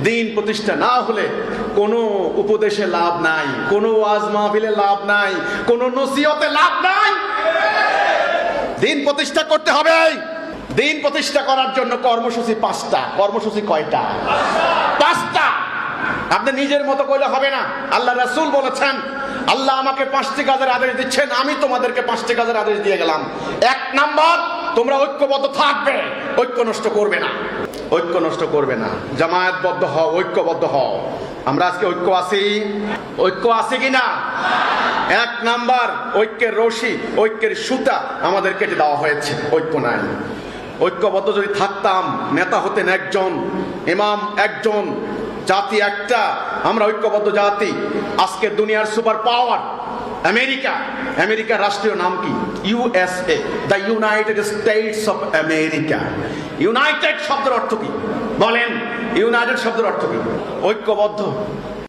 দিন প্রতিষ্ঠা না হলে কোনো উপদেশে লাভ নাই, কোনো ওয়াজ মাহফিলে লাভ নাই, কোনো নসিহতে লাভ নাই। দিন প্রতিষ্ঠা করতে হবে। দিন প্রতিষ্ঠা করার জন্য কর্মসূচি 5টা। কর্মসূচি কয়টা? 5টা। আপনি নিজের মতো কইলে হবে না। আল্লাহ রাসূল বলেছেন, আল্লাহ আমাকে 5টি কাজের আদেশ দিচ্ছেন, আমি তোমাদেরকে 5টি কাজের আদেশ দিয়ে গেলাম। 1 নাম্বার, তোমরা ঐক্যবদ্ধ থাকবে, ঐক্য নষ্ট করবে না। ঐক্য নষ্ট করবে না, জামায়াতবদ্ধ হও, ঐক্যবদ্ধ হও। আমরা আজকে ঐক্য আছি? ঐক্য আছে কিনা? 1 নাম্বার, ঐক্যের রশি, ঐক্যের সুতা আমাদের কেটে দেওয়া হয়েছে, ঐক্য নাই। ঐক্যবদ্ধ যদি থাকতাম, নেতা হতেন একজন, ইমাম একজন, জাতি একটা, আমরা ঐক্যবদ্ধ জাতি। আজকে দুনিয়ার সুপার পাওয়ার আমেরিকা। আমেরিকার রাষ্ট্রীয় নাম কি? USA, the United states of America. United শব্দের অর্থ কি বলেন? ইউনাইটেড শব্দের অর্থ কি? ঐক্যবদ্ধ।